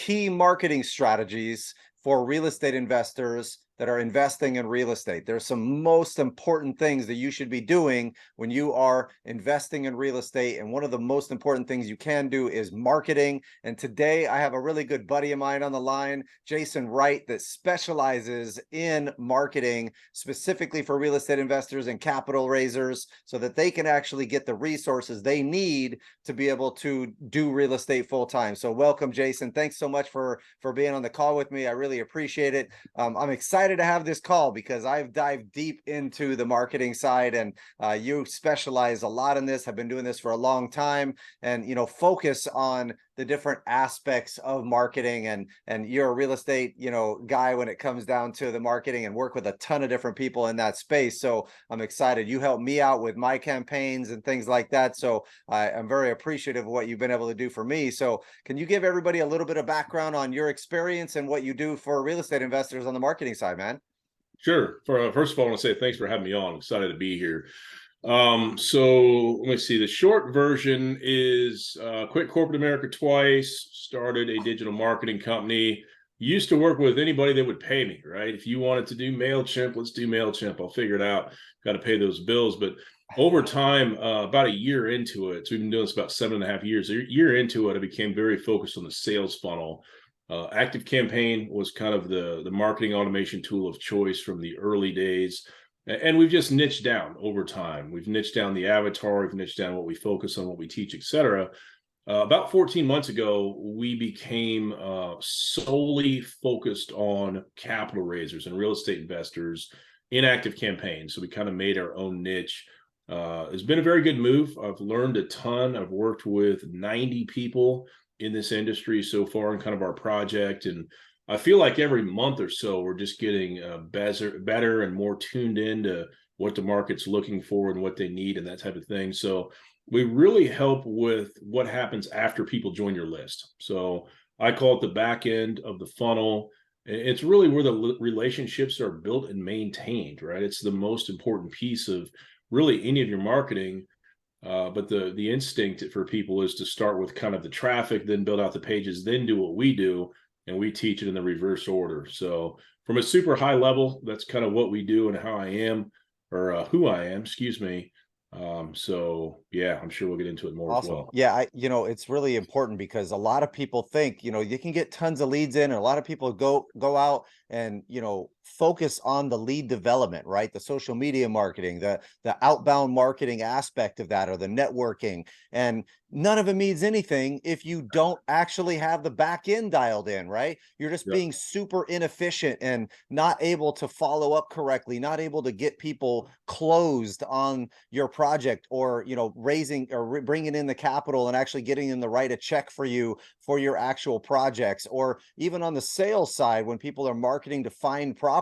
key marketing strategies for real estate investors that are investing in real estate. There's some most important things that you should be doing when you are investing in real estate. And one of the most important things you can do is marketing. And today I have a really good buddy of mine on the line, Jason Wright, that specializes in marketing specifically for real estate investors and capital raisers so that they can actually get the resources they need to be able to do real estate full time. So welcome, Jason. Thanks so much for being on the call with me. I really appreciate it. I'm excited to have this call because I've dived deep into the marketing side, and you specialize a lot in this, have been doing this for a long time, and focus on the different aspects of marketing, and you're a real estate guy when it comes down to the marketing, and work with a ton of different people in that space. So I'm excited. You helped me out with my campaigns and things like that, so I'm very appreciative of what you've been able to do for me. So can you give everybody a little bit of background on your experience and what you do for real estate investors on the marketing side, man? Sure. First of all, I want to say thanks for having me on. I'm excited to be here. So let me see. The short version is quit corporate America twice, started a digital marketing company. Used to work with anybody that would pay me, right? If you wanted to do MailChimp, let's do MailChimp. I'll figure it out. Got to pay those bills. But over time, about a year into it, so we've been doing this about 7.5 years. A year into it, I became very focused on the sales funnel. Active Campaign was kind of the marketing automation tool of choice from the early days. And we've just niched down over time. We've niched down the avatar, we've niched down what we focus on, what we teach, etc. About 14 months ago, we became solely focused on capital raisers and real estate investors in Active Campaign. So we kind of made our own niche. It's been a very good move. I've learned a ton. I've worked with 90 people in this industry so far in kind of our project, and I feel like every month or so we're just getting better and more tuned into what the market's looking for and what they need and that type of thing. So we really help with what happens after people join your list. So I call it the back end of the funnel. It's really where the relationships are built and maintained, right? It's the most important piece of really any of your marketing. But the instinct for people is to start with kind of the traffic, then build out the pages, then do what we do, and we teach it in the reverse order. So from a super high level, that's kind of what we do and how I am, or who I am, excuse me. So yeah, I'm sure we'll get into it more as well. Yeah, it's really important because a lot of people think, you can get tons of leads in, and a lot of people go out and, focus on the lead development, right? The social media marketing, the outbound marketing aspect of that, or the networking. And none of it means anything if you don't actually have the back end dialed in, right? You're just being super inefficient and not able to follow up correctly, not able to get people closed on your project, or, raising or bringing in the capital and actually getting them to write a check for you for your actual projects. Or even on the sales side, when people are marketing to find properties,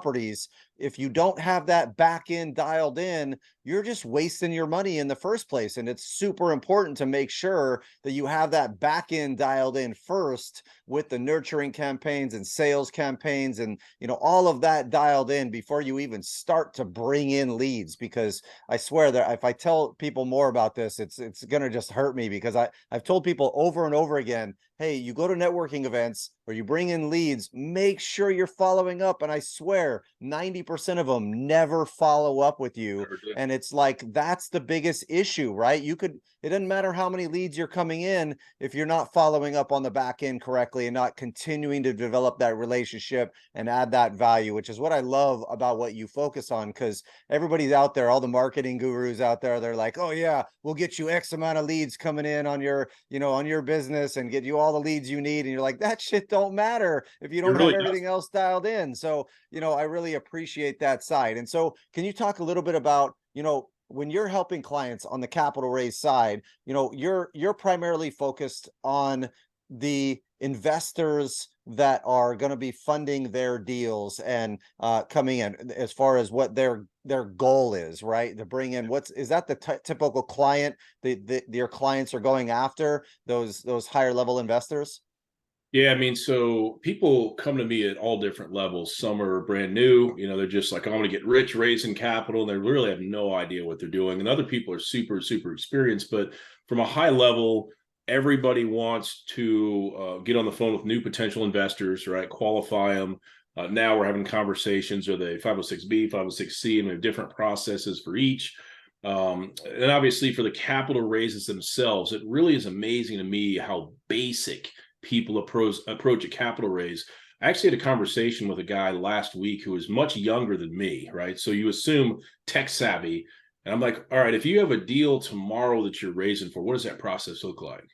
if you don't have that back end dialed in, you're just wasting your money in the first place. And it's super important to make sure that you have that back end dialed in first, with the nurturing campaigns and sales campaigns and all of that dialed in before you even start to bring in leads. Because I swear that if I tell people more about this, it's gonna just hurt me, because I've told people over and over again, hey, you go to networking events or you bring in leads, make sure you're following up. And I swear 90% of them never follow up with you. And it's like, that's the biggest issue, right? It doesn't matter how many leads you're coming in if you're not following up on the back end correctly and not continuing to develop that relationship and add that value, which is what I love about what you focus on. Because everybody's out there, all the marketing gurus out there, they're like, oh yeah, we'll get you X amount of leads coming in on your, on your business, and get you all the leads you need. And you're like, that shit don't matter if you don't have everything else dialed in. So, I really appreciate that side. And so can you talk a little bit about, when you're helping clients on the capital raise side, you're primarily focused on the investors that are going to be funding their deals and coming in, as far as what their goal is, right? To bring in, is that the typical client that your clients are going after, those higher level investors? Yeah, I mean, so people come to me at all different levels. Some are brand new, they're just like, I want to get rich raising capital, and they really have no idea what they're doing. And other people are super, super experienced. But from a high level, everybody wants to get on the phone with new potential investors, right? Qualify them. Now we're having conversations, are they 506B, 506C, and we have different processes for each. And obviously for the capital raises themselves, it really is amazing to me how basic people approach a capital raise. I actually had a conversation with a guy last week who was much younger than me, right? So you assume tech savvy. And I'm like, all right, if you have a deal tomorrow that you're raising for, what does that process look like?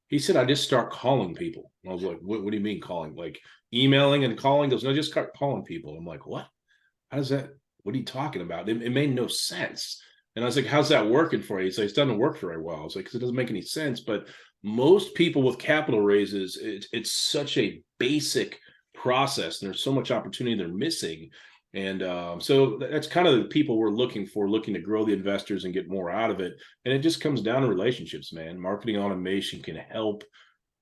He said, I just start calling people. I was like, what do you mean calling? Like emailing and calling? He goes, no, just start calling people. I'm like, what? How does that? What are you talking about? It made no sense. And I was like, how's that working for you? He's like, it doesn't work very well. I was like, because it doesn't make any sense. But most people with capital raises, it's such a basic process. And there's so much opportunity they're missing. And so that's kind of the people we're looking for, looking to grow the investors and get more out of it. And it just comes down to relationships, man. Marketing automation can help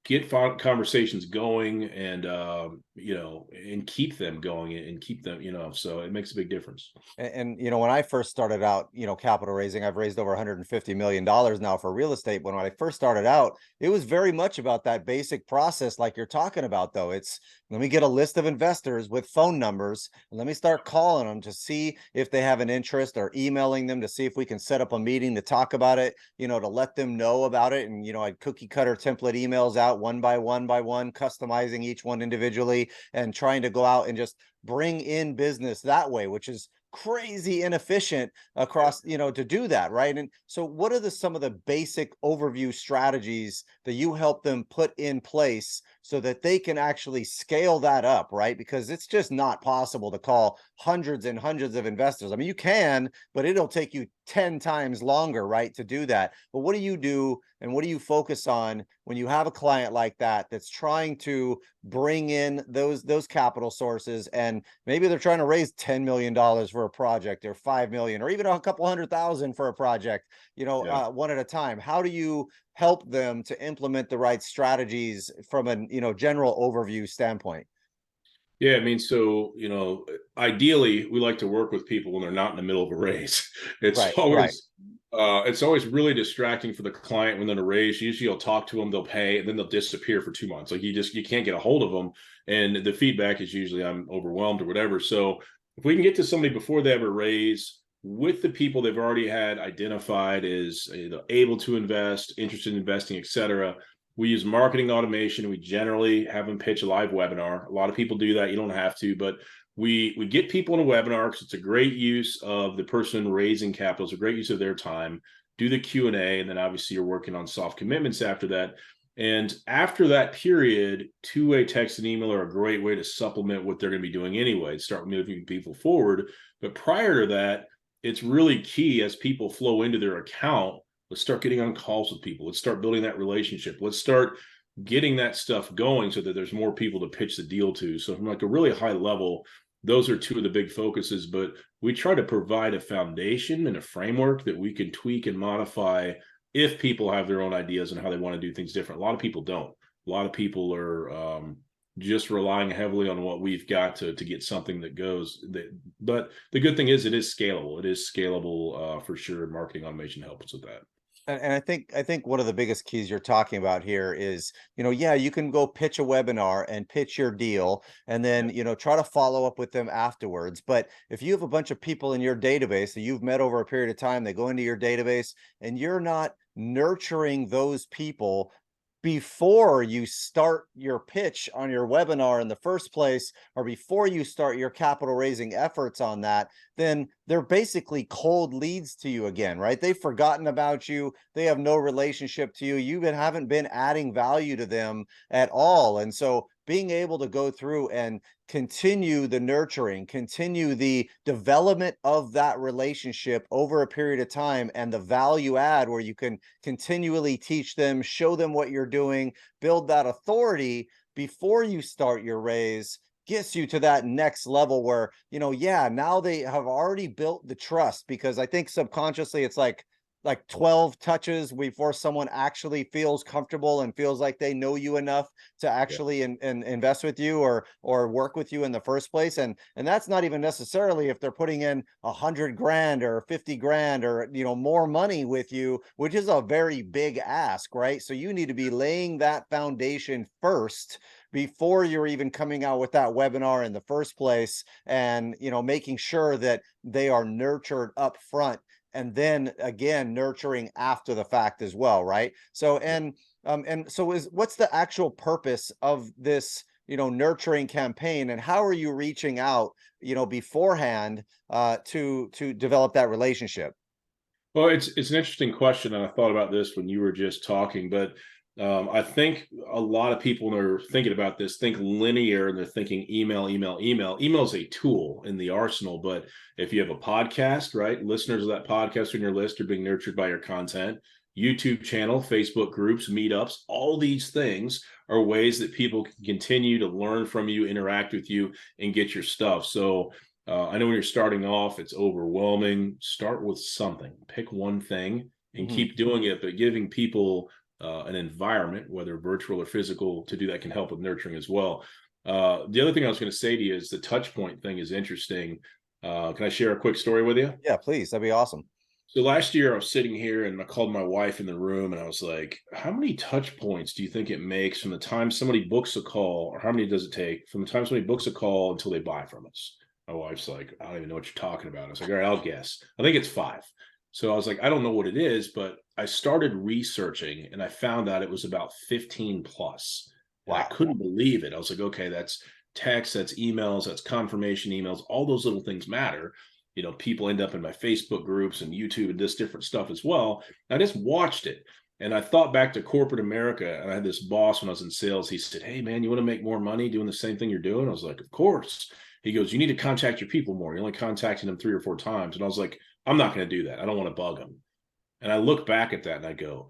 get conversations going and and keep them going and keep them, so it makes a big difference. And when I first started out, capital raising, I've raised over $150 million now for real estate. But when I first started out, it was very much about that basic process, like you're talking about, though. It's, let me get a list of investors with phone numbers, and let me start calling them to see if they have an interest, or emailing them to see if we can set up a meeting to talk about it, to let them know about it. And, I'd cookie cutter template emails out one by one, customizing each one individually, and trying to go out and just bring in business that way, which is crazy inefficient across, to do that, right? And so what are some of the basic overview strategies that you help them put in place so that they can actually scale that up, right? Because it's just not possible to call hundreds and hundreds of investors. I mean, you can, but it'll take you 10 times longer, right, to do that. But what do you do, and what do you focus on when you have a client like that that's trying to bring in those capital sources, and maybe they're trying to raise $10 million for a project, or 5 million, or even a couple 100,000 for a project, Yeah. one at a time? How do you help them to implement the right strategies from a general overview standpoint? Yeah, I mean, so ideally, we like to work with people when they're not in the middle of a race. It's Right, right. always it's always really distracting for the client when they're in a race. Usually, you'll talk to them, they'll pay, and then they'll disappear for 2 months. Like you can't get a hold of them, and the feedback is usually I'm overwhelmed or whatever. So if we can get to somebody before they ever raise, with the people they've already had identified as able to invest, interested in investing, etc. We use marketing automation. We generally have them pitch a live webinar. A lot of people do that. You don't have to, but we get people in a webinar because it's a great use of the person raising capital. It's a great use of their time. Do the Q&A, and then obviously you're working on soft commitments after that. And after that period, two-way text and email are a great way to supplement what they're going to be doing anyway, start moving people forward. But prior to that, it's really key as people flow into their account. Let's start getting on calls with people. Let's start building that relationship. Let's start getting that stuff going so that there's more people to pitch the deal to. So from like a really high level, those are two of the big focuses, but we try to provide a foundation and a framework that we can tweak and modify if people have their own ideas and how they want to do things different. A lot of people don't. A lot of people are just relying heavily on what we've got to get something that goes. But the good thing is it is scalable. It is scalable for sure. Marketing automation helps with that. And I think one of the biggest keys you're talking about here is, yeah, you can go pitch a webinar and pitch your deal, and then, try to follow up with them afterwards. But if you have a bunch of people in your database that you've met over a period of time, they go into your database, and you're not nurturing those people before you start your pitch on your webinar in the first place, or before you start your capital raising efforts on that, then they're basically cold leads to you again, right? They've forgotten about you. They have no relationship to you. You haven't been adding value to them at all. And so being able to go through and continue the nurturing, continue the development of that relationship over a period of time, and the value add where you can continually teach them, show them what you're doing, build that authority before you start your raise, gets you to that next level where, yeah, now they have already built the trust. Because I think subconsciously it's like, like 12 touches before someone actually feels comfortable and feels like they know you enough to Yeah. actually invest with you or work with you in the first place. And that's not even necessarily if they're putting in 100 grand or 50 grand or more money with you, which is a very big ask, right? So you need to be laying that foundation first before you're even coming out with that webinar in the first place, and making sure that they are nurtured up front, and then again nurturing after the fact as well, right? So and so is what's the actual purpose of this nurturing campaign, and how are you reaching out beforehand to develop that relationship? Well, it's an interesting question, and I thought about this when you were just talking. But I think a lot of people, when they're thinking about this, think linear, and they're thinking email, email, email. Email is a tool in the arsenal, but if you have a podcast, right, listeners of that podcast on your list are being nurtured by your content. YouTube channel, Facebook groups, meetups, all these things are ways that people can continue to learn from you, interact with you, and get your stuff. So I know when you're starting off, it's overwhelming. Start with something, pick one thing and Mhm. keep doing it, but giving people an environment, whether virtual or physical, to do that can help with nurturing as well. The other thing I was going to say to you is the touch point thing is interesting. Can I share a quick story with you? Yeah, please, that'd be awesome. So last year I was sitting here and I called my wife in the room and I was like, how many touch points do you think it makes from the time somebody books a call, or how many does it take from the time somebody books a call until they buy from us? My wife's like, I don't even know what you're talking about. I was like, all right, I'll guess. I think it's 5. So I was like, I don't know what it is, but I started researching and I found out it was about 15 plus. And I Wow. couldn't believe it. I was like, okay, that's text, that's emails, that's confirmation emails. All those little things matter. People end up in my Facebook groups and YouTube and this different stuff as well. I just watched it. And I thought back to corporate America. And I had this boss when I was in sales. He said, hey, man, you want to make more money doing the same thing you're doing? I was like, of course. He goes, you need to contact your people more. You're only contacting them 3 or 4 times. And I was like, I'm not going to do that. I don't want to bug them. And I look back at that and I go,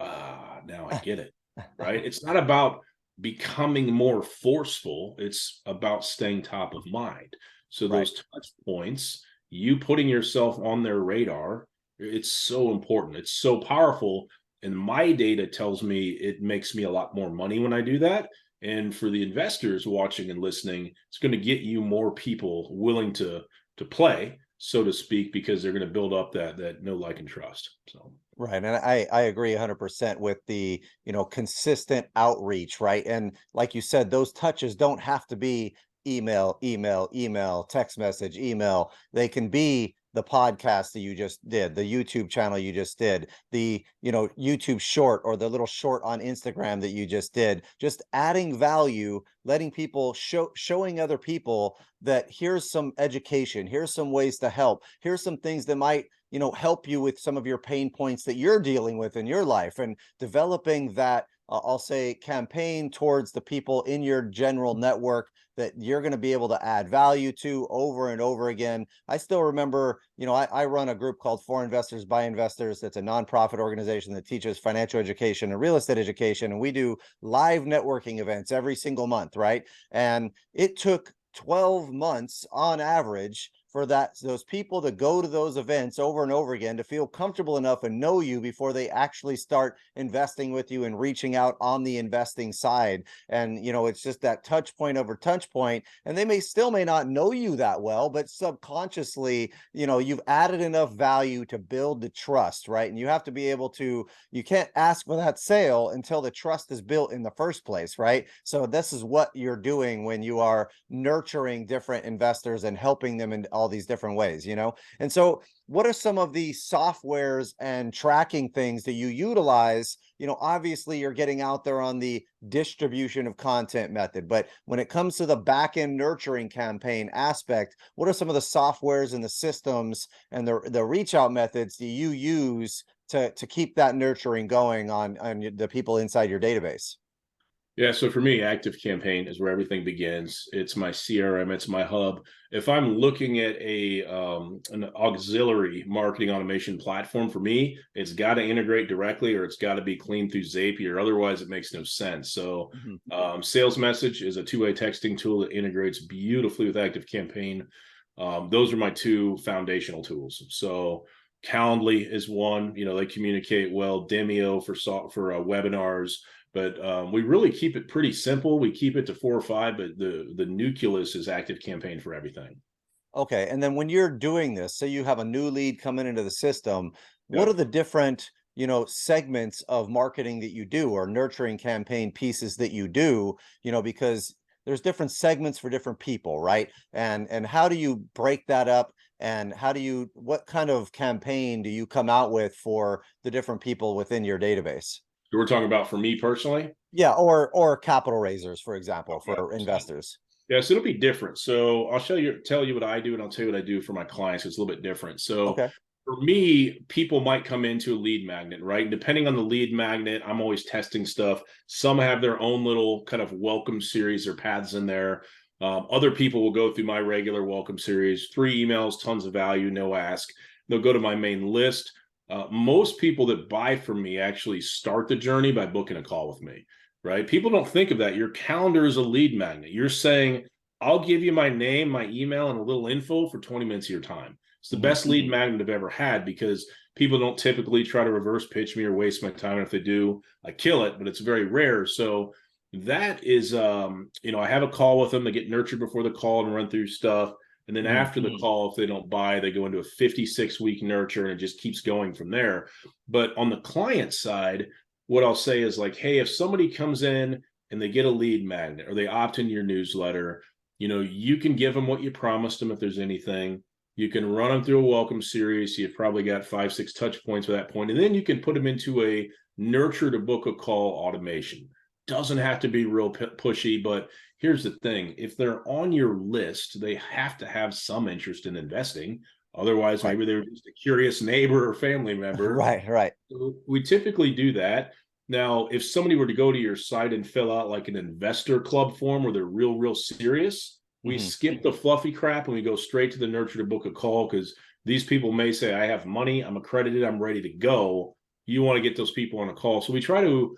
now I get it. Right. It's not about becoming more forceful, it's about staying top of mind. So Right. those touch points, you putting yourself on their radar, it's so important. It's so powerful. And my data tells me it makes me a lot more money when I do that. And for the investors watching and listening, it's going to get you more people willing to play, so to speak, because they're going to build up that know, like, and trust. So Right. And I agree 100% with the, consistent outreach, right? And like you said, those touches don't have to be email, email, email, text message, email. They can be the podcast that you just did, the YouTube channel you just did, the, YouTube short or the little short on Instagram that you just did. Just adding value, letting people showing other people that here's some education, here's some ways to help, here's some things that might help you with some of your pain points that you're dealing with in your life, and developing that I'll say campaign towards the people in your general network that you're going to be able to add value to over and over again. I still remember, I run a group called For Investors by Investors. That's a nonprofit organization that teaches financial education and real estate education, and we do live networking events every single month, right? And it took 12 months on average for those people to go to those events over and over again, to feel comfortable enough and know you before they actually start investing with you and reaching out on the investing side. And it's just that touch point over touch point, and they may not know you that well, but subconsciously you've added enough value to build the trust, right? And you have to be able to, you can't ask for that sale until the trust is built in the first place, right? So this is what you're doing when you are nurturing different investors and helping them in all these different ways. And so what are some of the softwares and tracking things that you utilize? Obviously you're getting out there on the distribution of content method, but when it comes to the back end nurturing campaign aspect, what are some of the softwares and the systems and the reach out methods that you use to keep that nurturing going on the people inside your database? yeah, so for me, Active Campaign is where everything begins. It's my CRM, it's my hub. If I'm looking at an auxiliary marketing automation platform, for me, it's got to integrate directly, or it's got to be clean through Zapier. Otherwise, it makes no sense. So, Mhm. Sales Message is a 2-way texting tool that integrates beautifully with Active Campaign. Those are my 2 foundational tools. So, Calendly is one. They communicate well. Demio for webinars, but we really keep it pretty simple. We keep it to 4 or 5, but the nucleus is Active Campaign for everything. Okay. And then when you're doing this, say you have a new lead coming into the system, what Yeah. are the different, segments of marketing that you do or nurturing campaign pieces that you do, because there's different segments for different people, right? And how do you break that up? And what kind of campaign do you come out with for the different people within your database? So we're talking about for me personally. Yeah, or capital raisers, for example, Okay. for investors. Yeah, so it'll be different. So I'll tell you what I do, and I'll tell you what I do for my clients. It's a little bit different. So Okay. for me, people might come into a lead magnet, right? Depending on the lead magnet, I'm always testing stuff. Some have their own little kind of welcome series or paths in there. Other people will go through my regular welcome series, 3 emails, tons of value, no ask. They'll go to my main list. Most people that buy from me actually start the journey by booking a call with me, right? People don't think of that. Your calendar is a lead magnet. You're saying, I'll give you my name, my email, and a little info for 20 minutes of your time. It's the best lead magnet I've ever had because people don't typically try to reverse pitch me or waste my time. And if they do, I kill it, but it's very rare. So that is, I have a call with them. They get nurtured before the call and run through stuff. And then after the call, if they don't buy, they go into a 56-week nurture and it just keeps going from there. But on the client side, what I'll say is like, hey, if somebody comes in and they get a lead magnet or they opt in your newsletter, you can give them what you promised them if there's anything. You can run them through a welcome series. So you've probably got 5, 6 touch points at that point. And then you can put them into a nurture to book a call automation. Doesn't have to be real pushy, but here's the thing. If they're on your list, they have to have some interest in investing. Otherwise, Right. maybe they're just a curious neighbor or family member. Right, right. So we typically do that. Now, if somebody were to go to your site and fill out like an investor club form where they're real serious, we Mhm. skip the fluffy crap and we go straight to the nurture to book a call because these people may say, I have money, I'm accredited, I'm ready to go. You want to get those people on a call. So we try to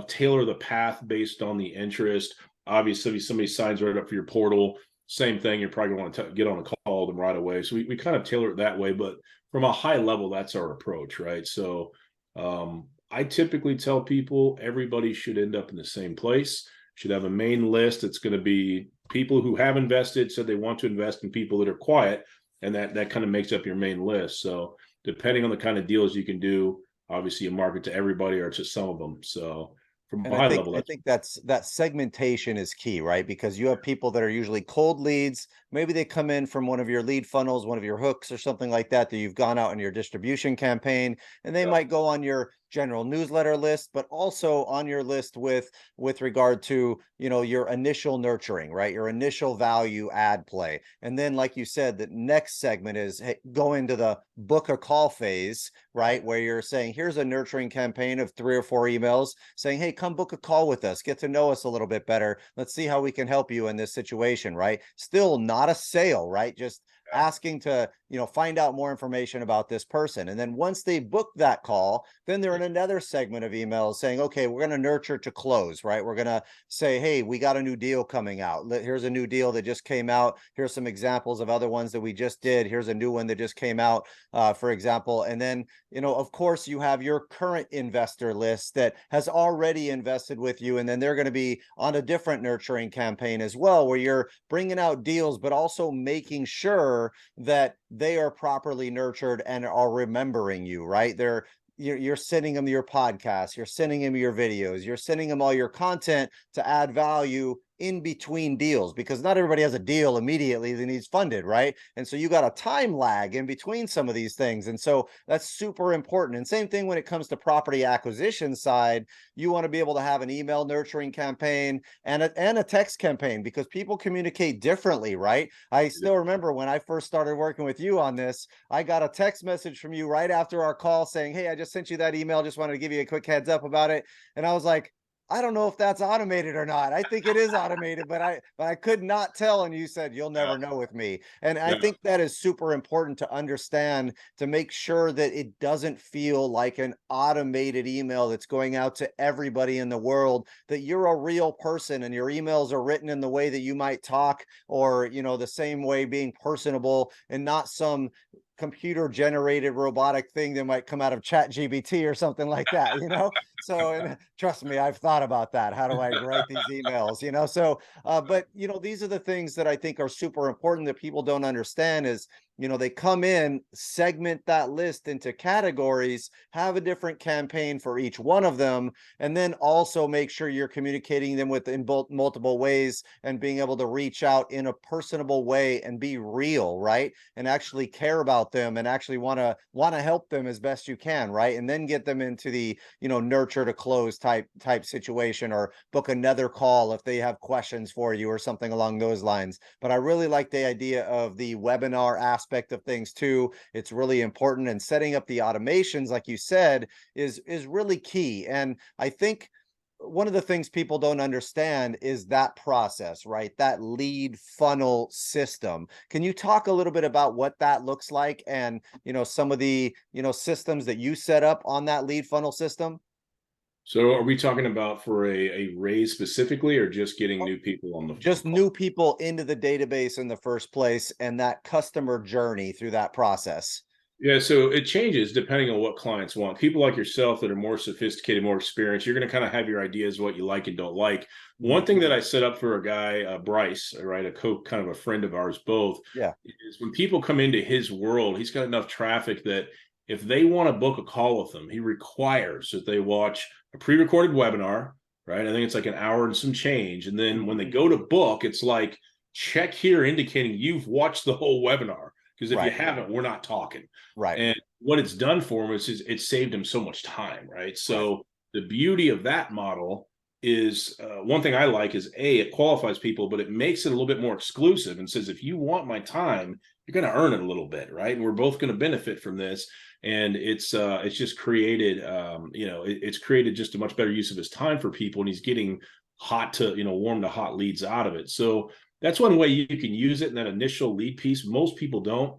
tailor the path based on the interest. Obviously, if somebody signs right up for your portal, same thing. You're probably going to want to get on a call with them right away. So we kind of tailor it that way. But from a high level, that's our approach, right? So I typically tell people everybody should end up in the same place, should have a main list. It's going to be people who have invested, said they want to invest, in people that are quiet. And that kind of makes up your main list. So depending on the kind of deals you can do, obviously you market to everybody or to some of them. So from And a I high think level, I that's think that segmentation is key, right? Because you have people that are usually cold leads. Maybe they come in from one of your lead funnels, one of your hooks or something like that you've gone out in your distribution campaign, and they yeah. might go on your general newsletter list, but also on your list with regard to, your initial nurturing, right? Your initial value add play. And then like you said, the next segment is, hey, go into the book a call phase, right? Where you're saying, here's a nurturing campaign of 3 or 4 emails saying, hey, come book a call with us, get to know us a little bit better. Let's see how we can help you in this situation, right? Still not a sale, right? Just asking to, find out more information about this person. And then once they book that call, then they're in another segment of emails saying, okay, we're going to nurture to close, right? We're going to say, hey, we got a new deal coming out. Here's a new deal that just came out. Here's some examples of other ones that we just did. Here's a new one that just came out, for example. And then, of course, you have your current investor list that has already invested with you. And then they're going to be on a different nurturing campaign as well, where you're bringing out deals, but also making sure that they are properly nurtured and are remembering you, right? You're sending them your podcast, you're sending them your videos, you're sending them all your content to add value in between deals, because not everybody has a deal immediately that needs funded, right? And so you got a time lag in between some of these things. And so that's super important. And same thing when it comes to property acquisition side, you want to be able to have an email nurturing campaign and a text campaign, because people communicate differently, right? I still remember when I first started working with you on this, I got a text message from you right after our call saying, hey, I just sent you that email, just wanted to give you a quick heads up about it. And I was like, I don't know if that's automated or not. I think it is automated, but I could not tell. And you said you'll Yeah. never know with me. And I Yeah. think that is super important to understand, to make sure that it doesn't feel like an automated email that's going out to everybody in the world, that you're a real person and your emails are written in the way that you might talk, or, the same way, being personable and not some computer generated robotic thing that might come out of ChatGPT or something like that, So, and trust me, I've thought about that. How do I write these emails, So, but these are the things that I think are super important that people don't understand is, they come in, segment that list into categories, have a different campaign for each one of them, and then also make sure you're communicating them in both multiple ways and being able to reach out in a personable way and be real, right? And actually care about them and actually want to help them as best you can, right? And then get them into the, nurture to close type situation, or book another call if they have questions for you or something along those lines. But I really like the idea of the webinar aspect of things too. It's really important, and setting up the automations, like you said, is really key. And I think one of the things people don't understand is that process, right? That lead funnel system. Can you talk a little bit about what that looks like, and some of the systems that you set up on that lead funnel system? So are we talking about for a raise specifically, or just getting new people on the Just call? new people into the database in the first place, and that customer journey through that process. Yeah, so it changes depending on what clients want. People like yourself that are more sophisticated, more experienced, you're going to kind of have your ideas what you like and don't like. One Mhm. thing that I set up for a guy, Bryce, right, kind of a friend of ours both, Yeah. is when people come into his world, he's got enough traffic that if they want to book a call with him, he requires that they watch a pre-recorded webinar, right? I think it's like an hour and some change. And then when they go to book, it's like, check here indicating you've watched the whole webinar. Because if you Right. haven't, we're not talking. Right. And what it's done for him is it's saved him so much time, right? Right. So the beauty of that model is one thing I like is it qualifies people, but it makes it a little bit more exclusive and says, if you want my time, you're going to earn it a little bit, right? And we're both going to benefit from this. And it's just created, it's created just a much better use of his time for people, and he's getting warm to hot leads out of it. So that's one way you can use it in that initial lead piece. Most people don't.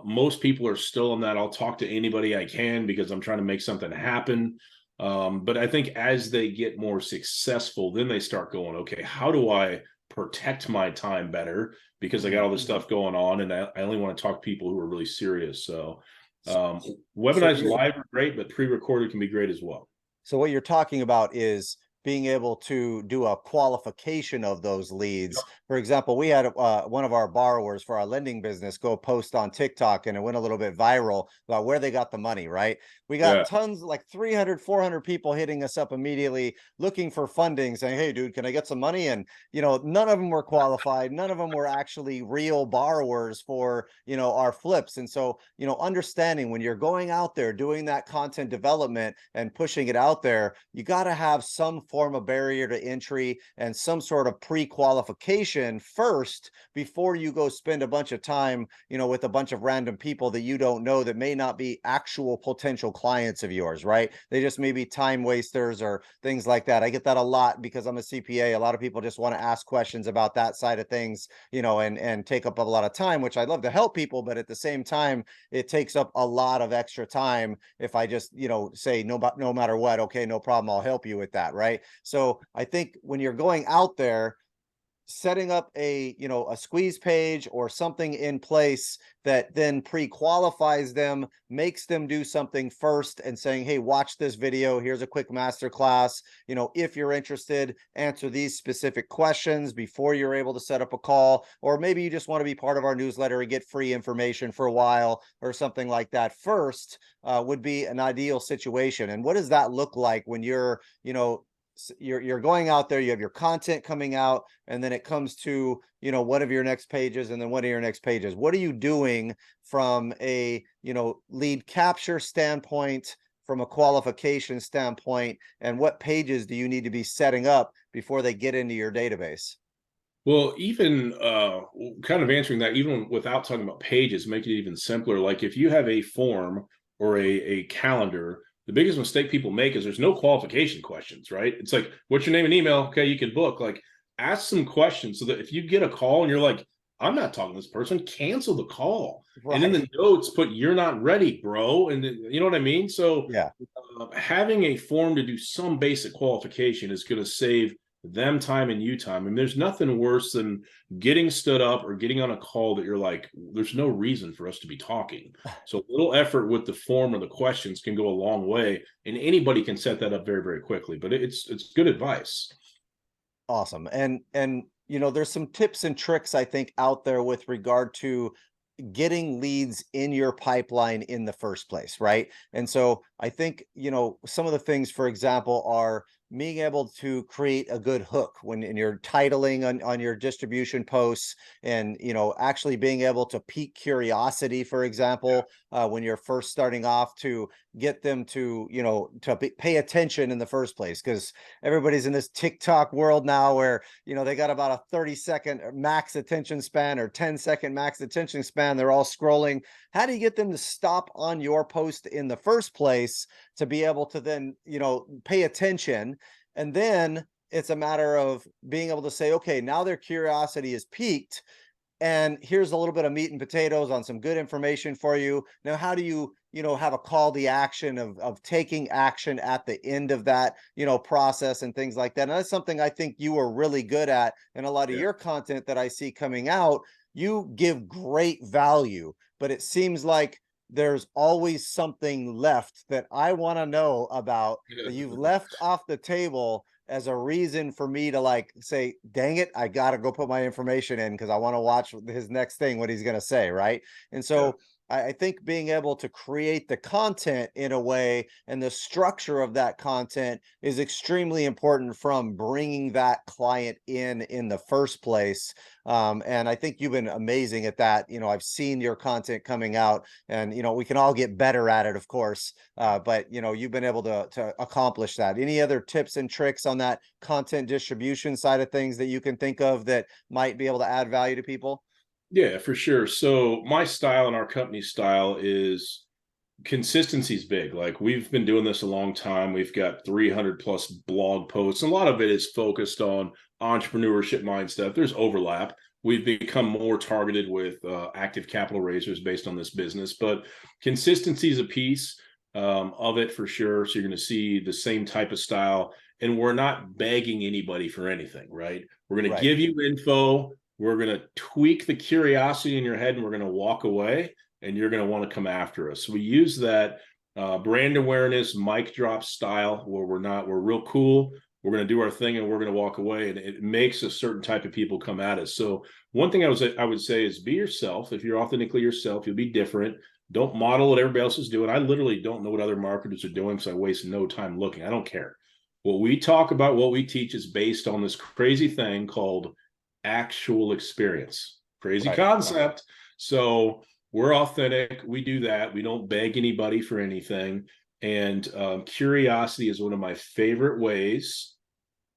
Most people are still in that I'll talk to anybody I can because I'm trying to make something happen. But I think as they get more successful, then they start going, okay, how do I protect my time better? Because I got all this stuff going on, and I only want to talk to people who are really serious. So um, So webinars you're live are great, but pre-recorded can be great as well. So what you're talking about is being able to do a qualification of those leads. For example, we had one of our borrowers for our lending business go post on TikTok, and it went a little bit viral about where they got the money, right? We got Yeah. tons, like 300, 400 people hitting us up immediately looking for funding, saying, hey, dude, can I get some money? And, none of them were qualified. None of them were actually real borrowers for, our flips. And so, understanding when you're going out there doing that content development and pushing it out there, you got to have some form of barrier to entry and some sort of pre-qualification first before you go spend a bunch of time, with a bunch of random people that you don't know that may not be actual potential clients of yours, right? They just may be time wasters or things like that. I get that a lot because I'm a CPA. A lot of people just want to ask questions about that side of things, and take up a lot of time, which I love to help people, but at the same time, it takes up a lot of extra time if I just, say no matter what, okay, no problem, I'll help you with that, right? So I think when you're going out there, setting up a squeeze page or something in place that then pre-qualifies them, makes them do something first, and saying, hey, watch this video, here's a quick master class, if you're interested, answer these specific questions before you're able to set up a call, or maybe you just want to be part of our newsletter and get free information for a while or something like that first, would be an ideal situation. And what does that look like when you're going out there, you have your content coming out, and then it comes to, one of your next pages, and then one of your next pages? What are you doing from a, lead capture standpoint, from a qualification standpoint, and what pages do you need to be setting up before they get into your database? Well, even kind of answering that, even without talking about pages, make it even simpler. Like if you have a form or a calendar, the biggest mistake people make is there's no qualification questions, right? It's like, what's your name and email? Okay, you can book. Like, ask some questions so that if you get a call and you're like, I'm not talking to this person, cancel the call. And in Right. the notes, put, you're not ready, bro. And then, you know what I mean? So Yeah. having a form to do some basic qualification is going to save them time and you time. I mean, there's nothing worse than getting stood up or getting on a call that you're like, there's no reason for us to be talking. So a little effort with the form or the questions can go a long way, and anybody can set that up very, very quickly. But it's good advice. Awesome. And there's some tips and tricks I think out there with regard to getting leads in your pipeline in the first place, right? And so I think, some of the things, for example, are being able to create a good hook when in your titling on your distribution posts, and actually being able to pique curiosity, for example, when you're first starting off, to get them to pay attention in the first place, because everybody's in this TikTok world now where they got about a 30-second max attention span or 10-second max attention span. They're all scrolling. How do you get them to stop on your post in the first place to be able to then pay attention? And then it's a matter of being able to say, okay, now their curiosity is piqued, and here's a little bit of meat and potatoes on some good information for you. Now, how do you have a call to action of taking action at the end of that process and things like that? And that's something I think you are really good at, and a lot of Yeah. your content that I see coming out, you give great value, but it seems like there's always something left that I want to know about, that you've left off the table as a reason for me to like say, dang it, I got to go put my information in because I want to watch his next thing, what he's going to say. Right. And Yeah. so I think being able to create the content in a way, and the structure of that content, is extremely important from bringing that client in the first place. And I think you've been amazing at that. I've seen your content coming out, and we can all get better at it, of course. But you've been able to accomplish that. Any other tips and tricks on that content distribution side of things that you can think of that might be able to add value to people? Yeah, for sure. So my style and our company's style is consistency is big. Like, we've been doing this a long time. We've got 300 plus blog posts. And a lot of it is focused on entrepreneurship mindset. There's overlap. We've become more targeted with active capital raisers based on this business, but consistency is a piece of it for sure. So you're going to see the same type of style, and we're not begging anybody for anything, right? We're going to Right. give you info. We're going to tweak the curiosity in your head, and we're going to walk away, and you're going to want to come after us. So we use that brand awareness, mic drop style, where we're real cool. We're going to do our thing, and we're going to walk away, and it makes a certain type of people come at us. So one thing I would say is be yourself. If you're authentically yourself, you'll be different. Don't model what everybody else is doing. I literally don't know what other marketers are doing, so I waste no time looking. I don't care. What we talk about, what we teach, is based on this crazy thing called actual experience. Crazy Right. concept. So we're authentic. We do that. We don't beg anybody for anything. And curiosity is one of my favorite ways.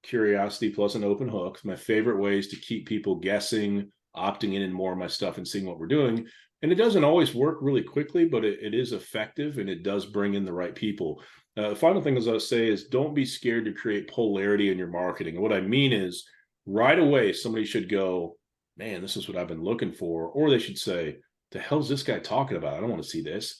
Curiosity plus an open hook, my favorite ways to keep people guessing, opting in more of my stuff and seeing what we're doing. And it doesn't always work really quickly, but it is effective, and it does bring in the right people. The final thing, as I say, is don't be scared to create polarity in your marketing. And what I mean is, right away, somebody should go, man, this is what I've been looking for. Or they should say, the hell's this guy talking about? I don't want to see this.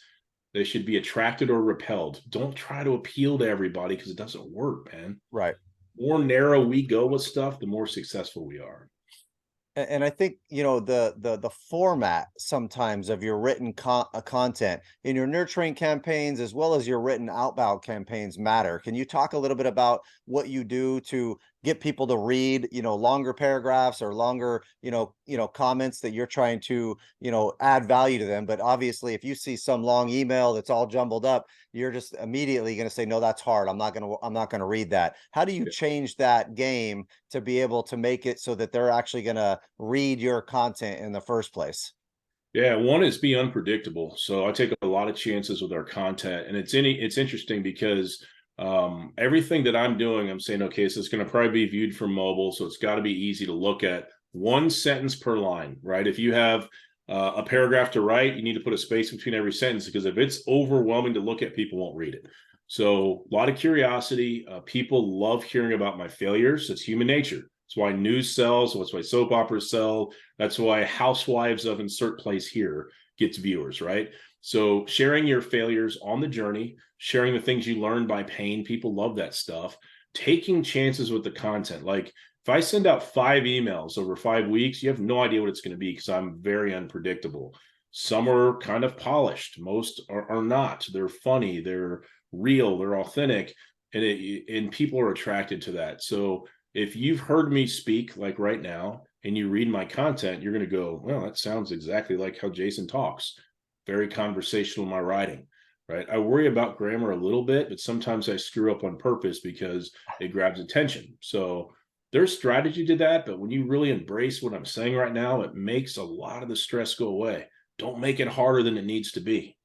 They should be attracted or repelled. Don't try to appeal to everybody, because it doesn't work, man. Right. The more narrow we go with stuff, the more successful we are. And I think the format sometimes of your written content in your nurturing campaigns, as well as your written outbound campaigns, matter. Can you talk a little bit about what you do to get people to read longer paragraphs or longer comments that you're trying to add value to them? But obviously, if you see some long email that's all jumbled up, you're just immediately going to say, no, that's hard, I'm not going to read that. How do you change that game to be able to make it so that they're actually going to read your content in the first place? Yeah, one is be unpredictable. So I take a lot of chances with our content, and it's interesting because everything that I'm doing, I'm saying, okay, so it's going to probably be viewed from mobile, so it's got to be easy to look at. One sentence per line, right? If you have a paragraph to write, you need to put a space between every sentence, because if it's overwhelming to look at, people won't read it. So a lot of curiosity. People love hearing about my failures. It's human nature. That's why news sells. That's why soap operas sell. That's why Housewives of insert place here gets viewers, right? So sharing your failures on the journey, sharing the things you learned by pain, people love that stuff. taking chances with the content. Like if I send out 5 emails over 5 weeks, you have no idea what it's going to be because I'm very unpredictable. Some are kind of polished, most are not. They're funny, they're real, they're authentic, and people are attracted to that. So if you've heard me speak like right now and you read my content, you're going to go, well, that sounds exactly like how Jason talks. Very conversational in my writing, right? I worry about grammar a little bit, but sometimes I screw up on purpose because it grabs attention. So there's strategy to that, but when you really embrace what I'm saying right now, it makes a lot of the stress go away. Don't make it harder than it needs to be.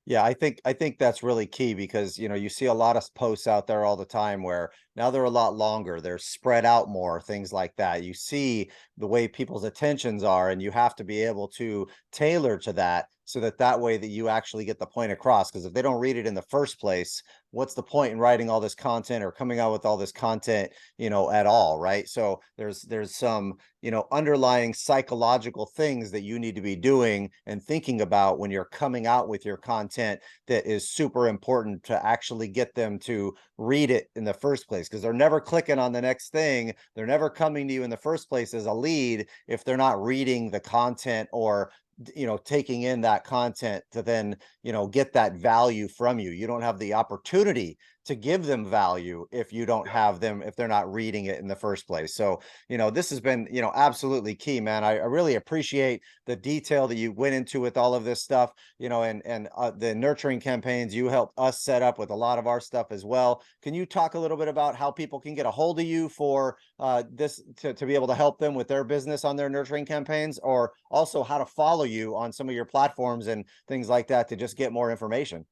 Yeah, I think that's really key because you see a lot of posts out there all the time where now they're a lot longer, they're spread out more, things like that. You see the way people's attentions are, and you have to be able to tailor to that so that that way that you actually get the point across. Because if they don't read it in the first place, what's the point in writing all this content or coming out with all this content, at all, right? So there's some underlying psychological things that you need to be doing and thinking about when you're coming out with your content that is super important to actually get them to read it in the first place, because they're never clicking on the next thing. They're never coming to you in the first place as a lead if they're not reading the content or taking in that content to then get that value from you. You don't have the opportunity to give them value if you don't have them, if they're not reading it in the first place. So this has been absolutely key, man. I really appreciate the detail that you went into with all of this stuff, and the nurturing campaigns you helped us set up with a lot of our stuff as well. Can you talk a little bit about how people can get a hold of you for this to be able to help them with their business on their nurturing campaigns, or also how to follow you on some of your platforms and things like that to just get more information?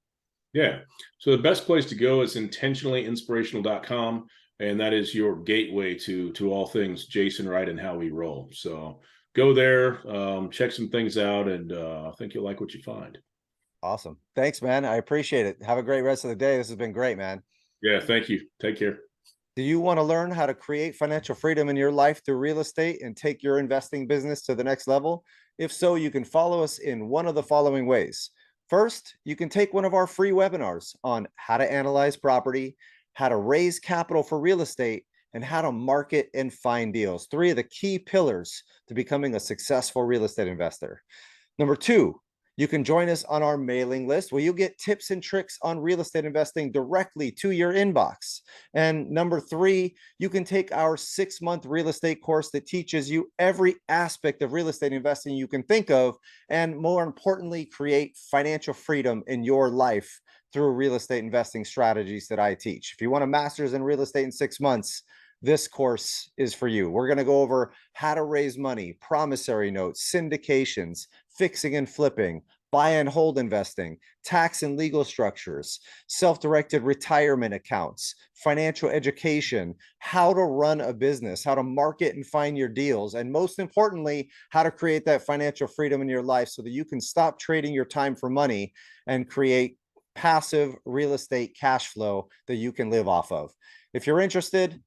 Yeah. So the best place to go is intentionallyinspirational.com. And that is your gateway to all things Jason Wright and how we roll. So go there, check some things out, and I think you'll like what you find. Awesome. Thanks, man. I appreciate it. Have a great rest of the day. This has been great, man. Yeah, thank you. Take care. Do you want to learn how to create financial freedom in your life through real estate and take your investing business to the next level? If so, you can follow us in one of the following ways. First, you can take one of our free webinars on how to analyze property, how to raise capital for real estate, and how to market and find deals. Three of the key pillars to becoming a successful real estate investor. Number two, you can join us on our mailing list where you'll get tips and tricks on real estate investing directly to your inbox. And number three, you can take our 6-month real estate course that teaches you every aspect of real estate investing you can think of, and more importantly, create financial freedom in your life through real estate investing strategies that I teach. If you want a master's in real estate in 6 months, this course is for you. We're going to go over how to raise money, promissory notes, syndications, fixing and flipping, buy and hold investing, tax and legal structures, self-directed retirement accounts, financial education, how to run a business, how to market and find your deals, and most importantly, how to create that financial freedom in your life so that you can stop trading your time for money and create passive real estate cash flow that you can live off of. If you're interested,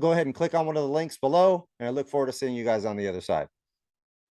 go ahead and click on one of the links below, and I look forward to seeing you guys on the other side.